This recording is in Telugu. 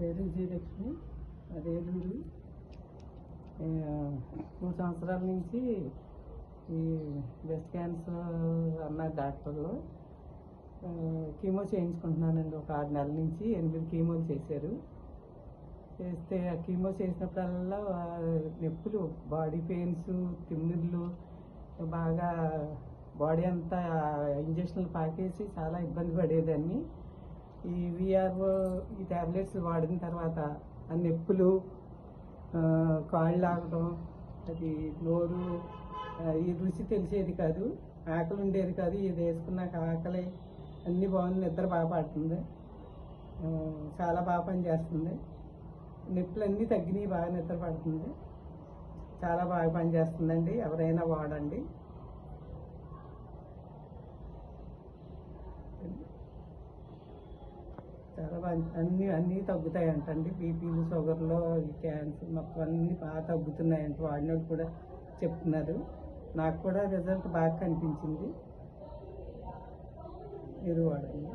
పేరు విజయలక్ష్మి, అది ఏలూరు. 3 సంవత్సరాల నుంచి ఈ బ్రెస్ట్ క్యాన్సర్ అన్న డాక్టర్లు కీమో చేయించుకుంటున్నానండి. ఒక 6 నెలల నుంచి 8 కీమోలు చేశారు. చేస్తే ఆ కీమో చేసినప్పుడల్లా నొప్పులు, బాడీ పెయిన్స్, తిమ్మిర్లు, బాగా బాడీ అంతా ఇంజక్షన్లు పాకేసి చాలా ఇబ్బంది పడేదాన్ని. ఈ విఆర్ఓ ఈ ట్యాబ్లెట్స్ వాడిన తర్వాత ఆ నొప్పులు, కాళ్ళు ఆగడం, అది నోరు, ఈ రుచి తెలిసేది కాదు, ఆకలి ఉండేది కాదు. ఇది వేసుకున్నాక ఆకలి అన్నీ బాగుంది, నిద్ర బాగా పడుతుంది, చాలా బాగా పనిచేస్తుంది. నొప్పులు అన్నీ తగ్గినాయి, బాగా నిద్ర పడుతుంది, చాలా బాగా పనిచేస్తుందండి. ఎవరైనా వాడండి. చాలా అన్నీ తగ్గుతాయంటండి. బీపీలు, షుగర్లు, క్యాన్సర్ మొత్తం అన్నీ బాగా తగ్గుతున్నాయంట. వాడినోడు కూడా చెప్తున్నారు. నాకు కూడా రిజల్ట్ బాగా కనిపించింది. మీరు వాడండి.